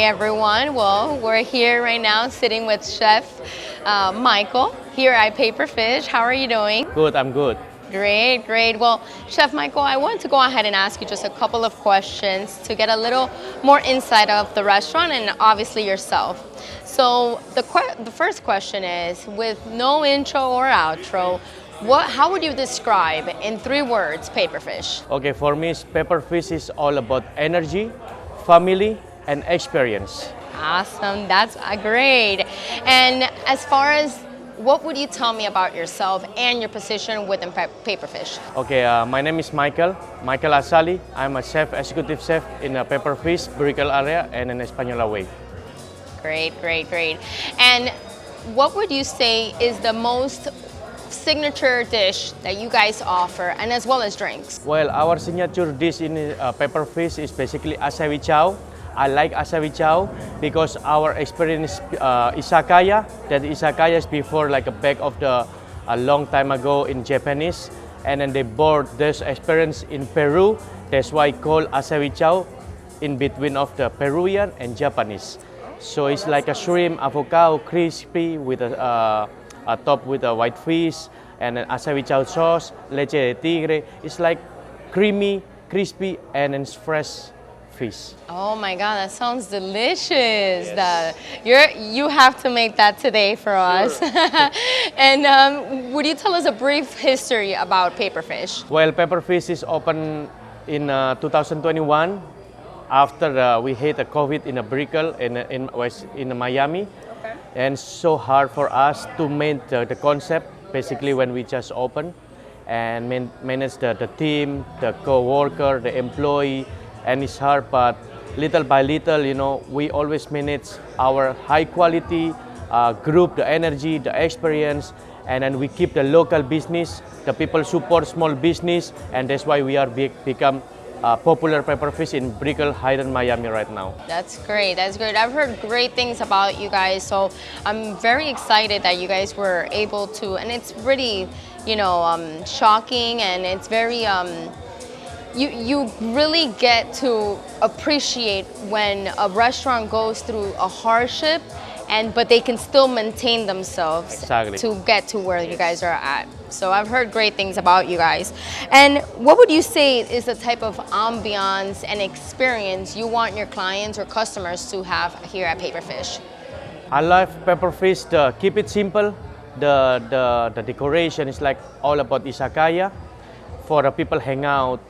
everyone. Well, we're here right now sitting with Chef Michael here at Paperfish. How are you doing? Good, I'm good. Great, great. Well, Chef Michael, I want to go ahead and ask you just a couple of questions to get a little more insight of the restaurant and obviously yourself. So the first question is, with no intro or outro, how would you describe in 3 words Paperfish? Okay, for me, Paperfish is all about energy, family, and experience. Awesome, that's great. And as far as what would you tell me about yourself and your position within Paperfish? Okay, my name is Michael Asalie. I'm a executive chef in a Paperfish, Brickell area, and in Espanola Way. Great, great, great. And what would you say is the most signature dish that you guys offer, and as well as drinks? Well, our signature dish in Paperfish is basically Wasabi chow. I like Wasabi chow because our experience Izakaya. That Izakaya is before like back of a long time ago in Japanese, and then they brought this experience in Peru. That's why called Wasabi chow, in between of the Peruvian and Japanese. So it's like a shrimp, avocado, crispy with a top with a white fish and an Wasabi chow sauce, leche de tigre. It's like creamy, crispy, and then fresh fish. Oh my God, that sounds delicious. Yes. You have to make that today for us. And would you tell us a brief history about Paperfish? Well, Paperfish is open in 2021 after we hit a COVID in a Brickell in Miami. Okay. And so hard for us to make the concept basically when we just opened and manage the team, the co-worker, the employee, and it's hard, but little by little, you know, we always manage our high quality group, the energy, the experience, and then we keep the local business, the people support small business, and that's why we are become popular Paperfish in Brickell, Highland, Miami right now. That's great, that's great. I've heard great things about you guys, so I'm very excited that you guys were able to, and it's really, you know, shocking, and it's very, you really get to appreciate when a restaurant goes through a hardship, but they can still maintain themselves Exactly. to get to where you guys are at. So I've heard great things about you guys. And what would you say is the type of ambiance and experience you want your clients or customers to have here at Paperfish? I love Paperfish. Keep it simple. The decoration is like all about Izakaya. For the people hang out,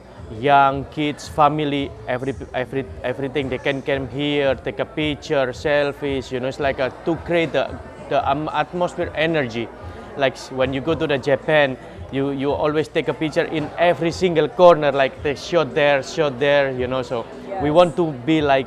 young kids, family, everything. They can come here, take a picture, selfies. You know, it's like to create the atmosphere, energy. Like when you go to the Japan, you always take a picture in every single corner, like the shot there, you know. So we want to be like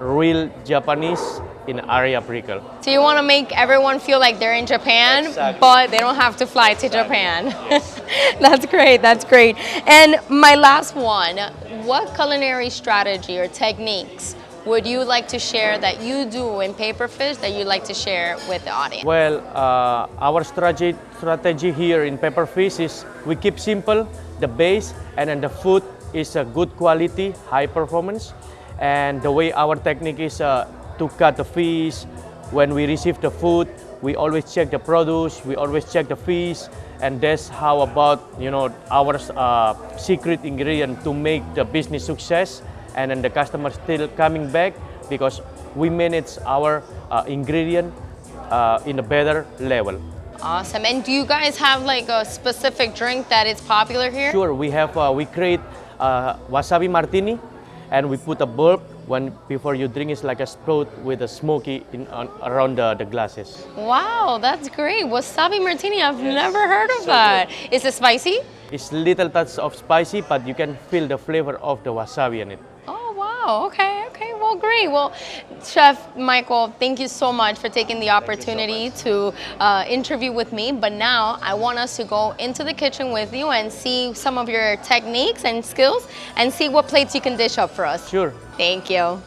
real Japanese in area Brickell. So you want to make everyone feel like they're in Japan, Exactly. but they don't have to fly to Japan. Yes. That's great, that's great. And my last one, what culinary strategy or techniques would you like to share that you do in Paperfish that you'd like to share with the audience? Well, our strategy here in Paperfish is we keep simple, the base, and then the food is a good quality, high performance. And the way our technique is to cut the fish. When we receive the food, we always check the produce, we always check the fish, and that's how about, you know, our secret ingredient to make the business success, and then the customer still coming back because we manage our ingredient in a better level. Awesome. And do you guys have like a specific drink that is popular here? Sure, we create Wasabi Martini, and we put a bulb before you drink. It's like a sprout with a smoky around the glasses. Wow, that's great. Wasabi Martini, I've never heard of that. Is it spicy? It's little touch of spicy, but you can feel the flavor of the wasabi in it. Oh, wow. Okay, okay. Well, great. Well, Chef Michael, thank you so much for taking the opportunity to interview with me. But now I want us to go into the kitchen with you and see some of your techniques and skills and see what plates you can dish up for us. Sure. Thank you.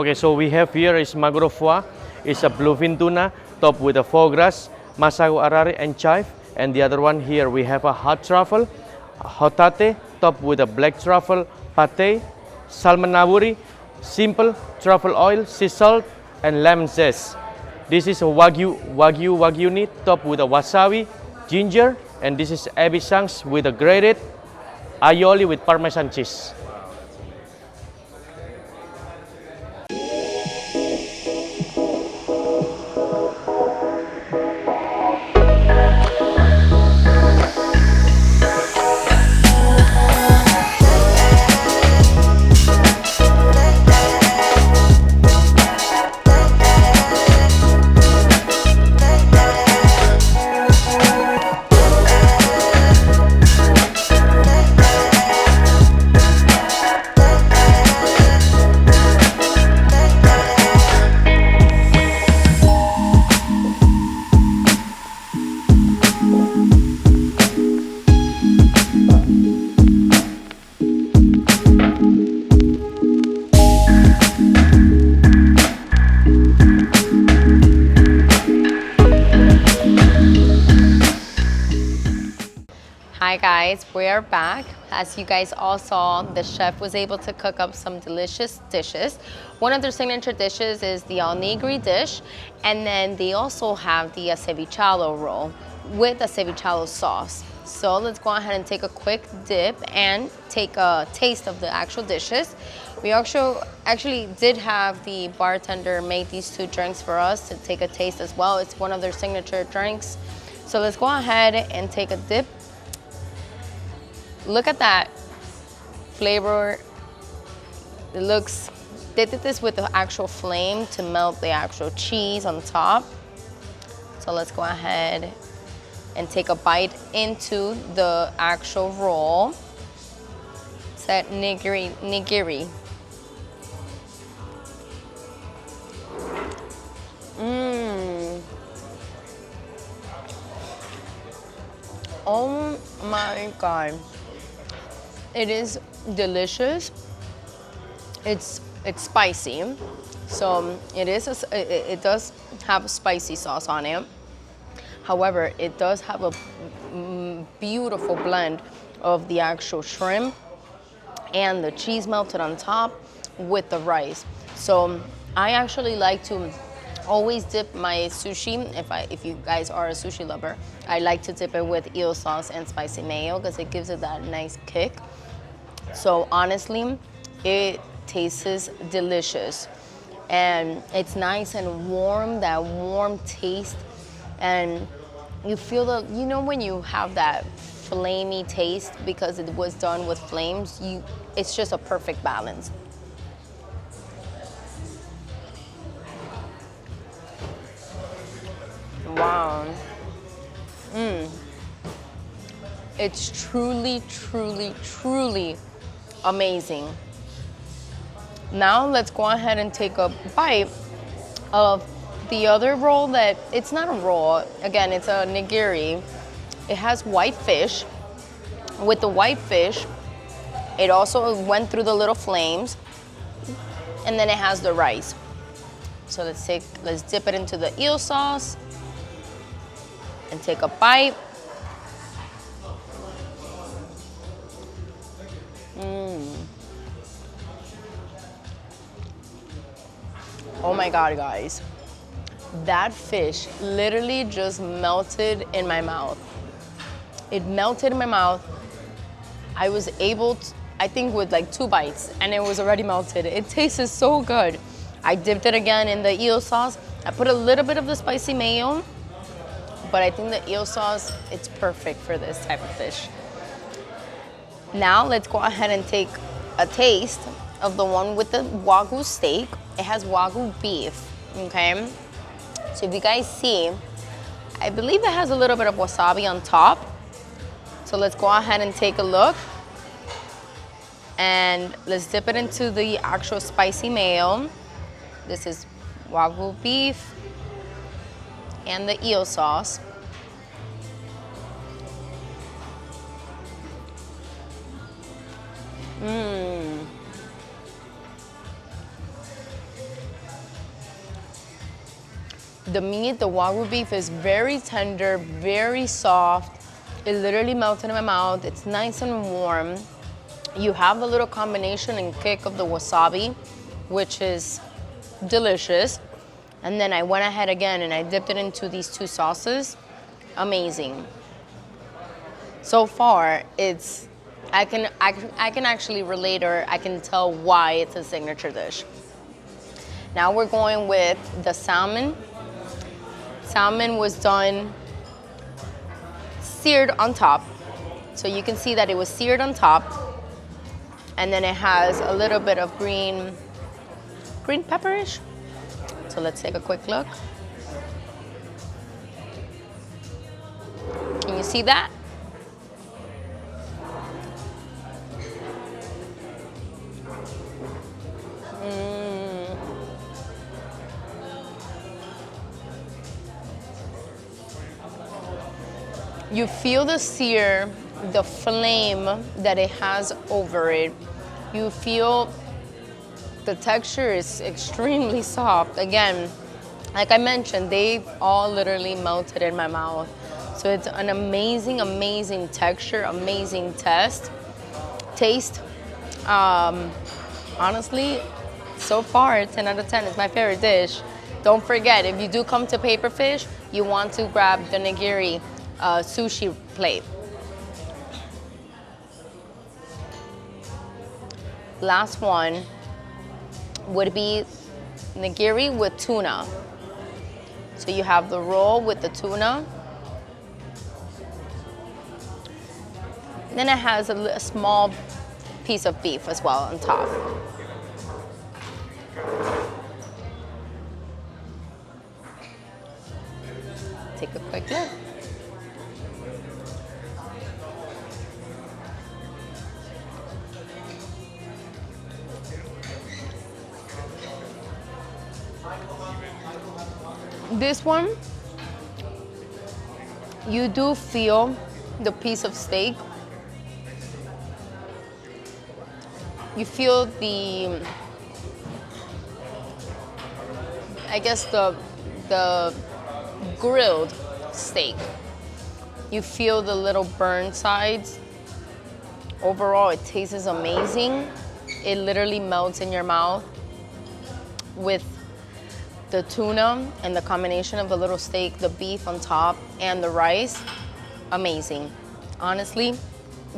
Okay, so we have here is maguro foie. It's a bluefin tuna topped with a foie gras, masago arare and chive. And the other one here we have a hot truffle, hotate topped with a black truffle, pate, salmon naburi, simple truffle oil, sea salt, and lemon zest. This is a wagyu meat topped with a wasabi, ginger, and this is ebi shanks with a grated aioli with parmesan cheese. Hi guys, we're back. As you guys all saw, the chef was able to cook up some delicious dishes. One of their signature dishes is the onigiri dish, and then they also have the acevichado roll with a acevichado sauce. So let's go ahead and take a quick dip and take a taste of the actual dishes. We actually did have the bartender make these two drinks for us to take a taste as well. It's one of their signature drinks. So let's go ahead and take a dip. Look at that flavor. It looks, they did this with the actual flame to melt the actual cheese on top. So let's go ahead and take a bite into the actual roll. It's that nigiri. Oh my God. It is delicious. It's spicy, so it does have a spicy sauce on it. However, it does have a beautiful blend of the actual shrimp and the cheese melted on top with the rice. So I actually like to always dip my sushi, if you guys are a sushi lover, I like to dip it with eel sauce and spicy mayo because it gives it that nice kick. So honestly, it tastes delicious. And it's nice and warm, that warm taste. And you feel you know when you have that flamey taste because it was done with flames, it's just a perfect balance. Wow. It's truly, truly, truly amazing. Now let's go ahead and take a bite of the other roll that, it's not a roll, again, it's a nigiri. It has white fish. With the white fish, it also went through the little flames, and then it has the rice. So let's dip it into the eel sauce and take a bite. Oh my God, guys. That fish literally just melted in my mouth. It melted in my mouth. I was able to, I think with like 2 bites, and it was already melted. It tasted so good. I dipped it again in the eel sauce. I put a little bit of the spicy mayo, but I think the eel sauce, it's perfect for this type of fish. Now let's go ahead and take a taste of the one with the Wagyu steak. It has Wagyu beef, okay? So if you guys see, I believe it has a little bit of wasabi on top. So let's go ahead and take a look. And let's dip it into the actual spicy mayo. This is Wagyu beef and the eel sauce. The meat, the Wagyu beef is very tender, very soft. It literally melted in my mouth. It's nice and warm. You have the little combination and kick of the wasabi, which is delicious. And then I went ahead again and I dipped it into these 2 sauces. Amazing. So far, I can actually relate, or I can tell why it's a signature dish. Now we're going with the salmon. Salmon was done seared on top. So you can see that it was seared on top. And then it has a little bit of green pepperish. So let's take a quick look. Can you see that? You feel the sear, the flame that it has over it. You feel the texture is extremely soft. Again, like I mentioned, they've all literally melted in my mouth. So it's an amazing, amazing texture, amazing taste. Honestly, so far, 10 out of 10 is my favorite dish. Don't forget, if you do come to Paperfish, you want to grab the nigiri sushi plate. Last one would be nigiri with tuna. So you have the roll with the tuna. Then it has a small piece of beef as well on top. Take a quick look. This one, you do feel the piece of steak. You feel the, I guess the grilled steak. You feel the little burn sides. Overall, it tastes amazing. It literally melts in your mouth with the tuna and the combination of the little steak, the beef on top, and the rice. Amazing. Honestly,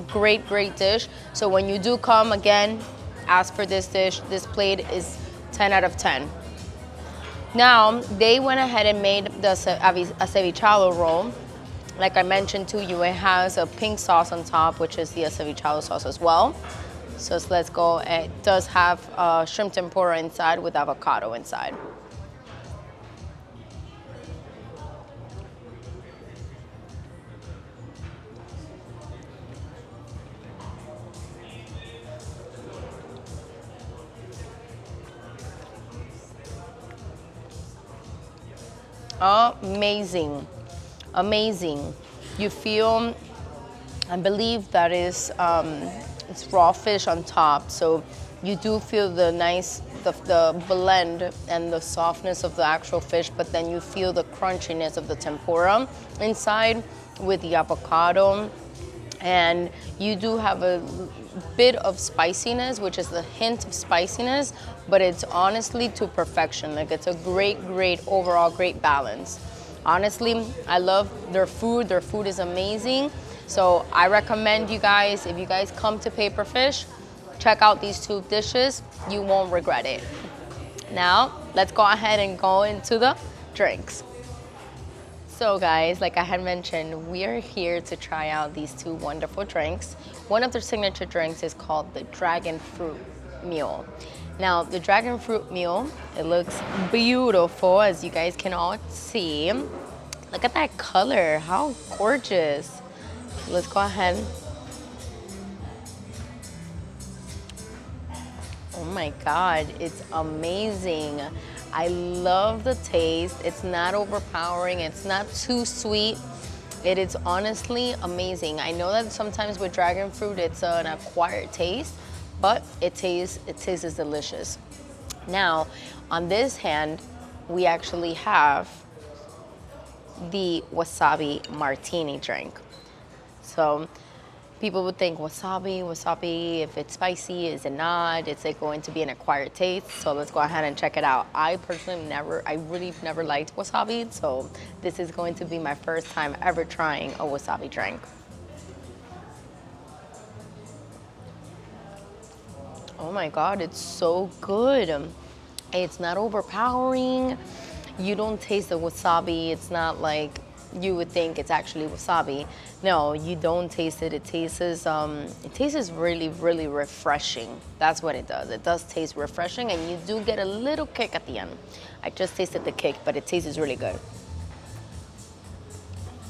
great, great dish. So when you do come again, ask for this dish. This plate is 10 out of 10. Now, they went ahead and made the acevichado roll. Like I mentioned to you, it has a pink sauce on top, which is the acevichado sauce as well. So let's go. It does have shrimp tempura inside with avocado inside. Amazing, amazing. You feel, I believe that is, it's raw fish on top, so you do feel the nice, the blend and the softness of the actual fish, but then you feel the crunchiness of the tempura inside with the avocado. And you do have a bit of spiciness, which is the hint of spiciness, but it's honestly to perfection. Like, it's a great, great, overall great balance. Honestly, I love their food. Their food is amazing. So I recommend you guys, if you guys come to Paperfish, check out these two dishes. You won't regret it. Now, let's go ahead and go into the drinks. So guys, like I had mentioned, we are here to try out these two wonderful drinks. One of their signature drinks is called the Dragon Fruit Mule. Now, the Dragon Fruit Mule, it looks beautiful, as you guys can all see. Look at that color, how gorgeous. Let's go ahead. Oh my God, it's amazing. I love the taste. It's not overpowering. It's not too sweet. It is honestly amazing. I know that sometimes with dragon fruit, it's an acquired taste, but it tastes delicious. Now, on this hand, we actually have the Wasabi Martini drink. So people would think wasabi, if it's spicy, is it not? Is it going to be an acquired taste? So let's go ahead and check it out. I personally really never liked wasabi, so this is going to be my first time ever trying a wasabi drink. Oh my God, it's so good. It's not overpowering. You don't taste the wasabi. It's not like you would think it's actually wasabi. No, you don't taste it. It tastes really, really refreshing. That's what it does. It does taste refreshing, and you do get a little kick at the end. I just tasted the kick, but it tastes really good.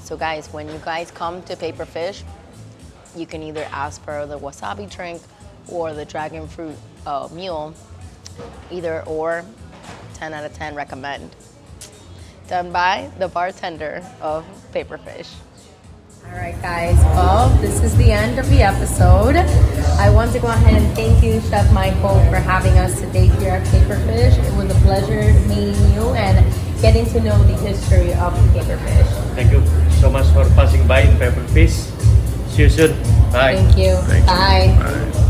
So guys, when you guys come to Paperfish, you can either ask for the wasabi drink or the dragon fruit mule. Either or, 10 out of 10 recommend. Done by the bartender of Paperfish. All right, guys. Well, this is the end of the episode. I want to go ahead and thank you, Chef Michael, for having us today here at Paperfish. It was a pleasure meeting you and getting to know the history of Paperfish. Thank you so much for passing by in Paperfish. See you soon. Bye. Thank you. Thank you. Bye. Bye.